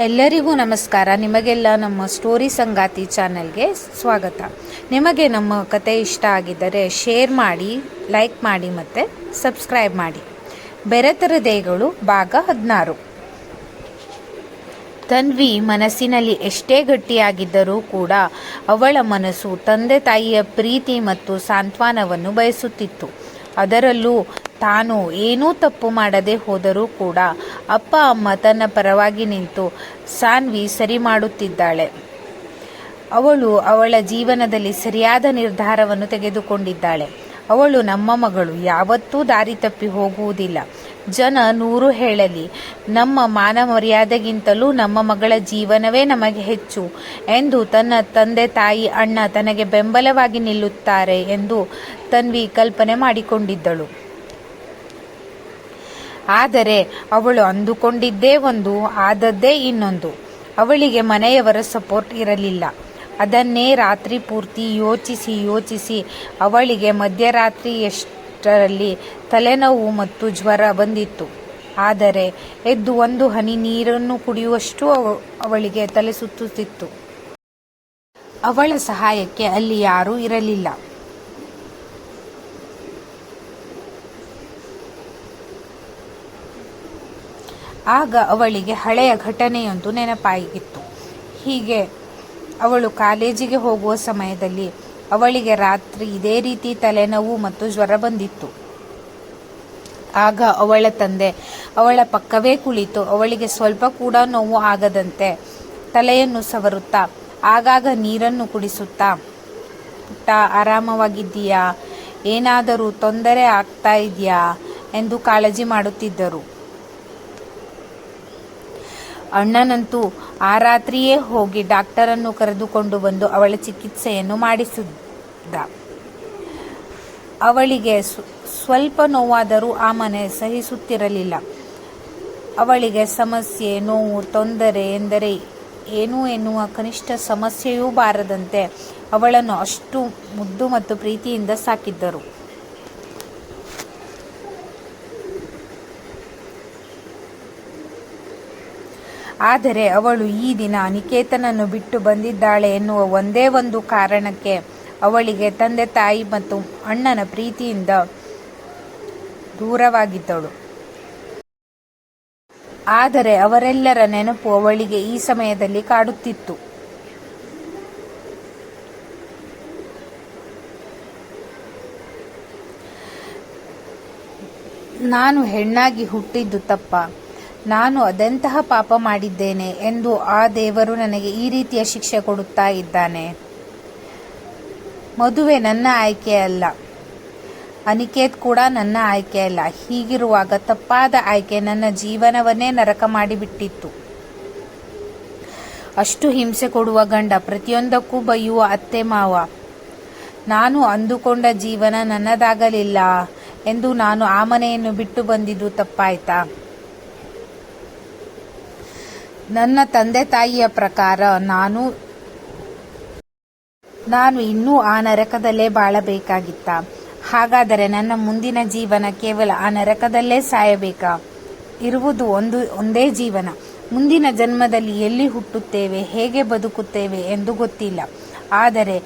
ಎಲ್ಲರಿಗೂ ನಮಸ್ಕಾರ. ನಿಮಗೆಲ್ಲ ನಮ್ಮ ಸ್ಟೋರಿ ಸಂಗಾತಿ ಚಾನೆಲ್ಗೆ ಸ್ವಾಗತ. ನಿಮಗೆ ನಮ್ಮ ಕತೆ ಇಷ್ಟ ಆಗಿದ್ದರೆ ಶೇರ್ ಮಾಡಿ, ಲೈಕ್ ಮಾಡಿ ಮತ್ತು ಸಬ್ಸ್ಕ್ರೈಬ್ ಮಾಡಿ. ಬೆರೆತರ ದೇಗಳು ಭಾಗ 16. ತನ್ವಿ ಮನಸ್ಸಿನಲ್ಲಿ ಎಷ್ಟೇ ಗಟ್ಟಿಯಾಗಿದ್ದರೂ ಕೂಡ ಅವಳ ಮನಸ್ಸು ತಂದೆ ತಾಯಿಯ ಪ್ರೀತಿ ಮತ್ತು ಸಾಂತ್ವನವನ್ನು ಬಯಸುತ್ತಿತ್ತು. ಅದರಲ್ಲೂ ತಾನು ಏನೂ ತಪ್ಪು ಮಾಡದೆ ಹೋದರೂ ಕೂಡ ಅಪ್ಪ ಅಮ್ಮ ತನ್ನ ಪರವಾಗಿ ನಿಂತು ಸಾನ್ವಿ ಸರಿ ಮಾಡುತ್ತಿದ್ದಾಳೆ. ಅವಳು ಅವಳ ಜೀವನದಲ್ಲಿ ಸರಿಯಾದ ನಿರ್ಧಾರವನ್ನು ತೆಗೆದುಕೊಂಡಿದ್ದಾಳೆ. ಅವಳು ನಮ್ಮ ಮಗಳು, ಯಾವತ್ತೂ ದಾರಿ ತಪ್ಪಿ ಹೋಗುವುದಿಲ್ಲ. ಜನ 100 ಹೇಳಲಿ, ನಮ್ಮ ಮಾನ ಮರ್ಯಾದೆಗಿಂತಲೂ ನಮ್ಮ ಮಗಳ ಜೀವನವೇ ನಮಗೆ ಹೆಚ್ಚು ಎಂದು ತನ್ನ ತಂದೆ ತಾಯಿ ಅಣ್ಣ ತನಗೆ ಬೆಂಬಲವಾಗಿ ನಿಲ್ಲುತ್ತಾರೆ ಎಂದು ತನ್ವಿ ಕಲ್ಪನೆ ಮಾಡಿಕೊಂಡಿದ್ದಳು. ಆದರೆ ಅವಳು ಅಂದುಕೊಂಡಿದ್ದೇ ಒಂದು, ಆದದ್ದೇ ಇನ್ನೊಂದು. ಅವಳಿಗೆ ಮನೆಯವರ ಸಪೋರ್ಟ್ ಇರಲಿಲ್ಲ. ಅದನ್ನೇ ರಾತ್ರಿ ಪೂರ್ತಿ ಯೋಚಿಸಿ ಅವಳಿಗೆ ಮಧ್ಯರಾತ್ರಿಯಷ್ಟರಲ್ಲಿ ತಲೆನೋವು ಮತ್ತು ಜ್ವರ ಬಂದಿತ್ತು. ಆದರೆ ಎದ್ದು ಒಂದು ಹನಿ ನೀರನ್ನು ಕುಡಿಯುವಷ್ಟು ಅವಳಿಗೆ ತಲೆ ಸುತ್ತುತ್ತಿತ್ತು. ಅವಳ ಸಹಾಯಕ್ಕೆ ಅಲ್ಲಿ ಯಾರೂ ಇರಲಿಲ್ಲ. ಆಗ ಅವಳಿಗೆ ಹಳೆಯ ಘಟನೆಯೊಂದು ನೆನಪಾಗಿತ್ತು. ಹೀಗೆ ಅವಳು ಕಾಲೇಜಿಗೆ ಹೋಗುವ ಸಮಯದಲ್ಲಿ ಅವಳಿಗೆ ರಾತ್ರಿ ಇದೇ ರೀತಿ ತಲೆನೋವು ಮತ್ತು ಜ್ವರ ಬಂದಿತ್ತು. ಆಗ ಅವಳ ತಂದೆ ಅವಳ ಪಕ್ಕವೇ ಕುಳಿತು ಅವಳಿಗೆ ಸ್ವಲ್ಪ ಕೂಡ ನೋವು ಆಗದಂತೆ ತಲೆಯನ್ನು ಸವರುತ್ತಾ ಆಗಾಗ ನೀರನ್ನು ಕುಡಿಸುತ್ತಾ, ಪುಟ್ಟ ಆರಾಮವಾಗಿದ್ದೀಯಾ, ಏನಾದರೂ ತೊಂದರೆ ಆಗ್ತಾ ಇದೆಯಾ ಎಂದು ಕಾಳಜಿ ಮಾಡುತ್ತಿದ್ದರು. ಅಣ್ಣನಂತೂ ಆ ರಾತ್ರಿಯೇ ಹೋಗಿ ಡಾಕ್ಟರನ್ನು ಕರೆದುಕೊಂಡು ಬಂದು ಅವಳ ಚಿಕಿತ್ಸೆಯನ್ನು ಮಾಡಿಸಿದ್ದ. ಅವಳಿಗೆ ಸ್ವಲ್ಪ ನೋವಾದರೂ ಆ ಮನೆ ಸಹಿಸುತ್ತಿರಲಿಲ್ಲ. ಅವಳಿಗೆ ಸಮಸ್ಯೆ, ನೋವು, ತೊಂದರೆ ಎಂದರೆ ಏನು ಎನ್ನುವ ಕನಿಷ್ಠ ಸಮಸ್ಯೆಯೂ ಬಾರದಂತೆ ಅವಳನ್ನು ಅಷ್ಟು ಮುದ್ದು ಮತ್ತು ಪ್ರೀತಿಯಿಂದ ಸಾಕಿದ್ದರು. ಆದರೆ ಅವಳು ಈ ದಿನ ನಿಕೇತನನ್ನು ಬಿಟ್ಟು ಬಂದಿದ್ದಾಳೆ ಎನ್ನುವ ಒಂದೇ ಒಂದು ಕಾರಣಕ್ಕೆ ಅವಳಿಗೆ ತಂದೆ ತಾಯಿ ಮತ್ತು ಅಣ್ಣನ ಪ್ರೀತಿಯಿಂದ ದೂರವಾಗಿದ್ದಳು. ಆದರೆ ಅವರೆಲ್ಲರ ನೆನಪು ಅವಳಿಗೆ ಈ ಸಮಯದಲ್ಲಿ ಕಾಡುತ್ತಿತ್ತು. ನಾನು ಹೆಣ್ಣಾಗಿ ಹುಟ್ಟಿದ್ದು ತಪ್ಪ, ನಾನು ಅದೆಂತಹ ಪಾಪ ಮಾಡಿದ್ದೇನೆ ಎಂದು ಆ ದೇವರು ನನಗೆ ಈ ರೀತಿಯ ಶಿಕ್ಷೆ ಕೊಡುತ್ತಾ ಇದ್ದಾನೆ. ಮದುವೆ ನನ್ನ ಆಯ್ಕೆಯಲ್ಲ, ಅನಿಕೇತ್ ಕೂಡ ನನ್ನ ಆಯ್ಕೆಯಲ್ಲ. ಹೀಗಿರುವಾಗ ತಪ್ಪಾದ ಆಯ್ಕೆ ನನ್ನ ಜೀವನವನ್ನೇ ನರಕ ಮಾಡಿಬಿಟ್ಟಿತ್ತು. ಅಷ್ಟು ಹಿಂಸೆ ಕೊಡುವ ಗಂಡ, ಪ್ರತಿಯೊಂದಕ್ಕೂ ಬೈಯುವ ಅತ್ತೆ ಮಾವ, ನಾನು ಅಂದುಕೊಂಡ ಜೀವನ ನನ್ನದಾಗಲಿಲ್ಲ ಎಂದು ನಾನು ಆ ಮನೆಯನ್ನು ಬಿಟ್ಟು ಬಂದಿದ್ದು ತಪ್ಪಾಯ್ತಾ? ನನ್ನ ತಂದೆ ತಾಯಿಯ ಪ್ರಕಾರ ನಾನು ಇನ್ನೂ ಆ ನರಕದಲ್ಲೇ ಬಾಳಬೇಕಾಗಿತ್ತ? ಹಾಗಾದರೆ ನನ್ನ ಮುಂದಿನ ಜೀವನ ಕೇವಲ ಆ ನರಕದಲ್ಲೇ ಸಾಯಬೇಕಾ? ಇರುವುದು ಒಂದೇ ಜೀವನ. ಮುಂದಿನ ಜನ್ಮದಲ್ಲಿ ಎಲ್ಲಿ ಹುಟ್ಟುತ್ತೇವೆ, ಹೇಗೆ ಬದುಕುತ್ತೇವೆ ಎಂದು ಗೊತ್ತಿಲ್ಲ. ಆದರೆ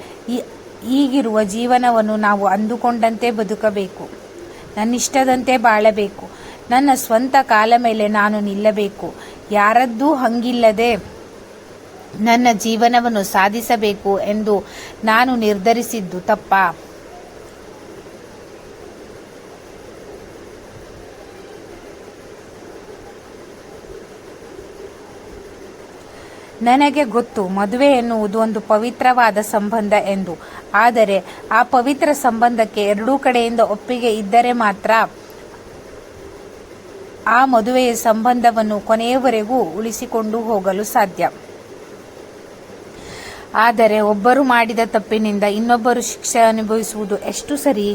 ಈಗಿರುವ ಜೀವನವನ್ನು ನಾವು ಅಂದುಕೊಂಡಂತೆ ಬದುಕಬೇಕು. ನನ್ನಿಷ್ಟದಂತೆ ಬಾಳಬೇಕು. ನನ್ನ ಸ್ವಂತ ಕಾಲ ಮೇಲೆ ನಾನು ನಿಲ್ಲಬೇಕು. ಯಾರದ್ದೂ ಹಂಗಿಲ್ಲದೆ ನನ್ನ ಜೀವನವನ್ನು ಸಾಧಿಸಬೇಕು ಎಂದು ನಾನು ನಿರ್ಧರಿಸಿದ್ದು ತಪ್ಪಾ? ನನಗೆ ಗೊತ್ತು, ಮದುವೆ ಎನ್ನುವುದು ಒಂದು ಪವಿತ್ರವಾದ ಸಂಬಂಧ ಎಂದು. ಆದರೆ ಆ ಪವಿತ್ರ ಸಂಬಂಧಕ್ಕೆ ಎರಡೂ ಕಡೆಯಿಂದ ಒಪ್ಪಿಗೆ ಇದ್ದರೆ ಮಾತ್ರ ಆ ಮದುವೆಯ ಸಂಬಂಧವನ್ನು ಕೊನೆಯವರೆಗೂ ಉಳಿಸಿಕೊಂಡು ಹೋಗಲು ಸಾಧ್ಯ. ಆದರೆ ಒಬ್ಬರು ಮಾಡಿದ ತಪ್ಪಿನಿಂದ ಇನ್ನೊಬ್ಬರು ಶಿಕ್ಷೆ ಅನುಭವಿಸುವುದು ಎಷ್ಟು ಸರಿ?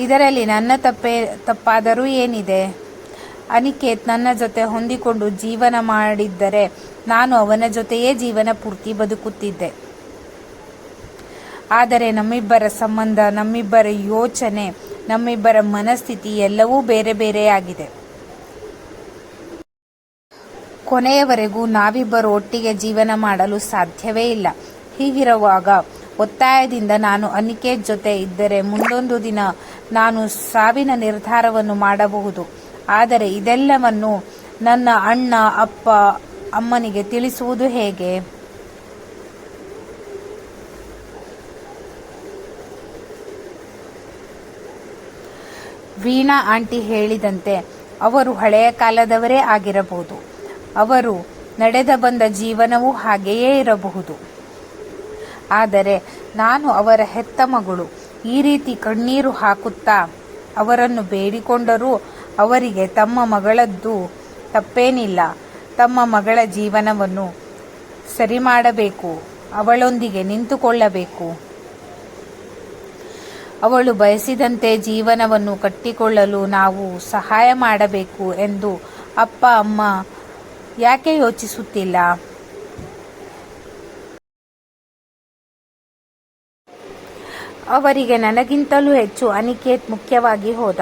ಇದರಲ್ಲಿ ನನ್ನ ತಪ್ಪಾದರೂ ಏನಿದೆ? ಅನಿಕೇತ್ ನನ್ನ ಜೊತೆ ಹೊಂದಿಕೊಂಡು ಜೀವನ ಮಾಡಿದ್ದರೆ ನಾನು ಅವನ ಜೊತೆಯೇ ಜೀವನ ಪೂರ್ತಿ ಬದುಕುತ್ತಿದ್ದೆ. ಆದರೆ ನಮ್ಮಿಬ್ಬರ ಸಂಬಂಧ, ನಮ್ಮಿಬ್ಬರ ಯೋಚನೆ, ನಮ್ಮಿಬ್ಬರ ಮನಸ್ಥಿತಿ ಎಲ್ಲವೂ ಬೇರೆ ಬೇರೆಯಾಗಿದೆ. ಕೊನೆಯವರೆಗೂ ನಾವಿಬ್ಬರು ಒಟ್ಟಿಗೆ ಜೀವನ ಮಾಡಲು ಸಾಧ್ಯವೇ ಇಲ್ಲ. ಹೀಗಿರುವಾಗ ಒತ್ತಾಯದಿಂದ ನಾನು ಅನಿಕೇತ್ ಜೊತೆ ಇದ್ದರೆ ಮುಂದೊಂದು ದಿನ ನಾನು ಸಾವಿನ ನಿರ್ಧಾರವನ್ನು ಮಾಡಬಹುದು. ಆದರೆ ಇದೆಲ್ಲವನ್ನು ನನ್ನ ಅಣ್ಣ, ಅಪ್ಪ, ಅಮ್ಮನಿಗೆ ತಿಳಿಸುವುದು ಹೇಗೆ? ವೀಣಾ ಆಂಟಿ ಹೇಳಿದಂತೆ ಅವರು ಹಳೆಯ ಕಾಲದವರೇ ಆಗಿರಬಹುದು. ಅವರು ನಡೆದ ಬಂದ ಜೀವನವೂ ಹಾಗೆಯೇ ಇರಬಹುದು. ಆದರೆ ನಾನು ಅವರ ಹೆತ್ತ ಮಗಳು. ಈ ರೀತಿ ಕಣ್ಣೀರು ಹಾಕುತ್ತಾ ಅವರನ್ನು ಬೇಡಿಕೊಂಡರೂ ಅವರಿಗೆ ತಮ್ಮ ಮಗಳದ್ದು ತಪ್ಪೇನಿಲ್ಲ. ತಮ್ಮ ಮಗಳ ಜೀವನವನ್ನು ಸರಿ ಮಾಡಬೇಕು, ಅವಳೊಂದಿಗೆ ನಿಂತುಕೊಳ್ಳಬೇಕು, ಅವಳು ಬಯಸಿದಂತೆ ಜೀವನವನ್ನು ಕಟ್ಟಿಕೊಳ್ಳಲು ನಾವು ಸಹಾಯ ಮಾಡಬೇಕು ಎಂದು ಅಪ್ಪ ಅಮ್ಮ ಯಾಕೆ ಯೋಚಿಸುತ್ತಿಲ್ಲ? ಅವರಿಗೆ ನನಗಿಂತಲೂ ಹೆಚ್ಚು ಅನಿಕೇತ್ ಮುಖ್ಯವಾಗಿ ಹೋದ.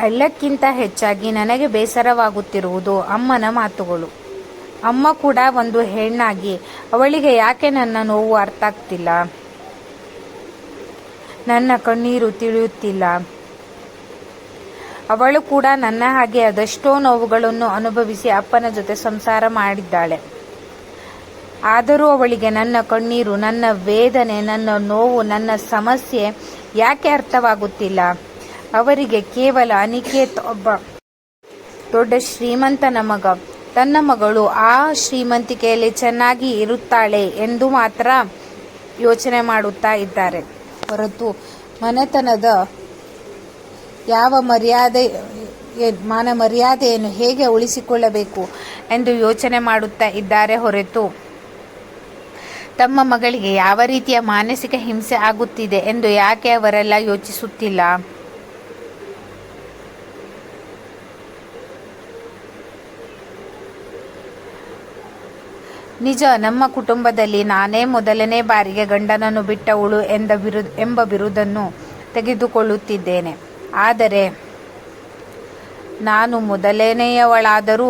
ಎಲ್ಲಕ್ಕಿಂತ ಹೆಚ್ಚಾಗಿ ನನಗೆ ಬೇಸರವಾಗುತ್ತಿರುವುದು ಅಮ್ಮನ ಮಾತುಗಳು. ಅಮ್ಮ ಕೂಡ ಒಂದು ಹೆಣ್ಣಾಗಿ ಅವಳಿಗೆ ಯಾಕೆ ನನ್ನ ನೋವು ಅರ್ಥ ಆಗ್ತಿಲ್ಲ, ನನ್ನ ಕಣ್ಣೀರು ತಿಳಿಯುತ್ತಿಲ್ಲ? ಅವಳು ಕೂಡ ನನ್ನ ಹಾಗೆ ಅದೆಷ್ಟೋ ನೋವುಗಳನ್ನು ಅನುಭವಿಸಿ ಅಪ್ಪನ ಜೊತೆ ಸಂಸಾರ ಮಾಡಿದ್ದಾಳೆ. ಆದರೂ ಅವಳಿಗೆ ನನ್ನ ಕಣ್ಣೀರು, ನನ್ನ ವೇದನೆ, ನನ್ನ ನೋವು, ನನ್ನ ಸಮಸ್ಯೆ ಯಾಕೆ ಅರ್ಥವಾಗುತ್ತಿಲ್ಲ? ಅವರಿಗೆ ಕೇವಲ ಅನಿಕೇತ್ ಒಬ್ಬ ದೊಡ್ಡ ಶ್ರೀಮಂತನ ಮಗ, ತನ್ನ ಮಗಳು ಆ ಶ್ರೀಮಂತಿಕೆಯಲ್ಲಿ ಚೆನ್ನಾಗಿ ಇರುತ್ತಾಳೆ ಎಂದು ಮಾತ್ರ ಯೋಚನೆ ಮಾಡುತ್ತಾ ಇದ್ದಾರೆ ಹೊರತು ಮನೆತನದ ಯಾವ ಮಾನ ಮರ್ಯಾದೆಯನ್ನು ಹೇಗೆ ಉಳಿಸಿಕೊಳ್ಳಬೇಕು ಎಂದು ಯೋಚನೆ ಮಾಡುತ್ತಾ ಇದ್ದಾರೆ ಹೊರತು ತಮ್ಮ ಮಗಳಿಗೆ ಯಾವ ರೀತಿಯ ಮಾನಸಿಕ ಹಿಂಸೆ ಆಗುತ್ತಿದೆ ಎಂದು ಯಾಕೆ ಅವರೆಲ್ಲ ಯೋಚಿಸುತ್ತಿಲ್ಲ? ನಿಜ, ನಮ್ಮ ಕುಟುಂಬದಲ್ಲಿ ನಾನೇ ಮೊದಲನೇ ಬಾರಿಗೆ ಗಂಡನನ್ನು ಬಿಟ್ಟವಳು ಎಂಬ ಬಿರುದನ್ನು ತೆಗೆದುಕೊಳ್ಳುತ್ತಿದ್ದೇನೆ. ಆದರೆ ನಾನು ಮೊದಲನೆಯವಳಾದರೂ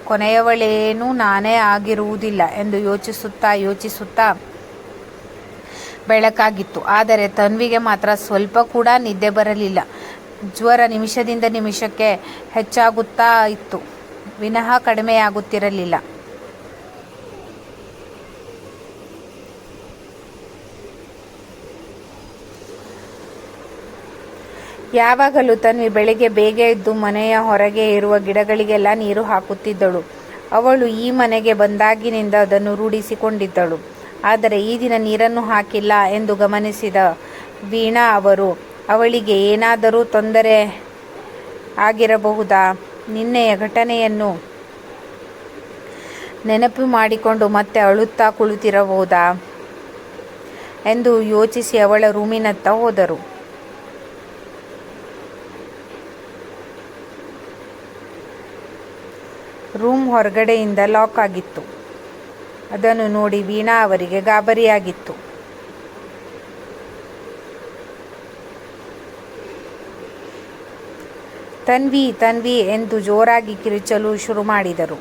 ಕೊನೆಯವಳೇನೂ ನಾನೇ ಆಗಿರುವುದಿಲ್ಲ ಎಂದು ಯೋಚಿಸುತ್ತಾ ಬೆಳಕಾಗಿತ್ತು. ಆದರೆ ತನ್ವಿಗೆ ಮಾತ್ರ ಸ್ವಲ್ಪ ಕೂಡ ನಿದ್ದೆ ಬರಲಿಲ್ಲ. ಜ್ವರ ನಿಮಿಷದಿಂದ ನಿಮಿಷಕ್ಕೆ ಹೆಚ್ಚಾಗುತ್ತಾ ಇತ್ತು, ವಿನಃ ಕಡಿಮೆಯಾಗುತ್ತಿರಲಿಲ್ಲ. ಯಾವಾಗಲೂ ತನ್ವಿ ಬೆಳಿಗ್ಗೆ ಬೇಗ ಎದ್ದು ಮನೆಯ ಹೊರಗೆ ಇರುವ ಗಿಡಗಳಿಗೆಲ್ಲ ನೀರು ಹಾಕುತ್ತಿದ್ದಳು. ಅವಳು ಈ ಮನೆಗೆ ಬಂದಾಗಿನಿಂದ ಅದನ್ನು ರೂಢಿಸಿಕೊಂಡಿದ್ದಳು. ಆದರೆ ಈ ದಿನ ನೀರನ್ನು ಹಾಕಿಲ್ಲ ಎಂದು ಗಮನಿಸಿದ ವೀಣಾ ಅವರು, ಅವಳಿಗೆ ಏನಾದರೂ ತೊಂದರೆ ಆಗಿರಬಹುದಾ, ನಿನ್ನೆಯ ಘಟನೆಯನ್ನು ನೆನಪು ಮಾಡಿಕೊಂಡು ಮತ್ತೆ ಅಳುತ್ತಾ ಕುಳಿತಿರಬಹುದಾ ಎಂದು ಯೋಚಿಸಿ ಅವಳ ರೂಮಿನತ್ತ ಹೋದರು. ರೂಮ್ ಹೊರಗಡೆಯಿಂದ ಲಾಕ್ ಆಗಿತ್ತು. ಅದನ್ನು ನೋಡಿ ವೀಣಾ ಅವರಿಗೆ ಗಾಬರಿಯಾಗಿತ್ತು. ತನ್ವಿ ತನ್ವಿ ಎಂದು ಜೋರಾಗಿ ಕಿರುಚಲು ಶುರು ಮಾಡಿದರು.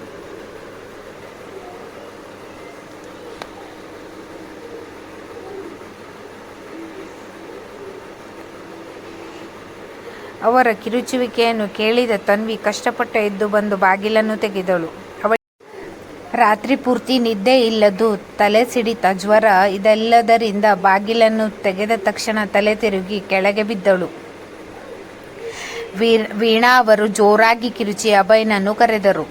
ಅವರ ಕಿರುಚುವಿಕೆಯನ್ನು ಕೇಳಿದ ತನ್ವಿ ಕಷ್ಟಪಟ್ಟು ಎದ್ದು ಬಂದು ಬಾಗಿಲನ್ನು ತೆಗೆದಳು. ರಾತ್ರಿ ಪೂರ್ತಿ ನಿದ್ದೆ ಇಲ್ಲದು, ತಲೆ ಸಿಡಿತ, ಜ್ವರ ಇದೆಲ್ಲದರಿಂದ ಬಾಗಿಲನ್ನು ತೆಗೆದ ತಕ್ಷಣ ತಲೆ ತಿರುಗಿ ಕೆಳಗೆ ಬಿದ್ದಳು. ವೀಣಾ ಅವರು ಜೋರಾಗಿ ಕಿರುಚಿ ಅಭಯ್ನನ್ನು ಕರೆದರು.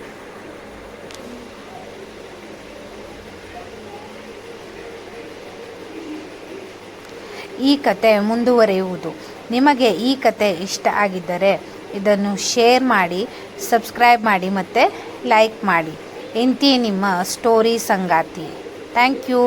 ಈ ಕತೆ ಮುಂದುವರಿಯುವುದು. ನಿಮಗೆ ಈ ಕತೆ ಇಷ್ಟ ಆಗಿದ್ದರೆ ಇದನ್ನು ಶೇರ್ ಮಾಡಿ, ಸಬ್ಸ್ಕ್ರೈಬ್ ಮಾಡಿ ಮತ್ತು ಲೈಕ್ ಮಾಡಿ. ಇಂತಿ ನಿಮ್ಮ ಸ್ಟೋರಿ ಸಂಗಾತಿ. Thank you.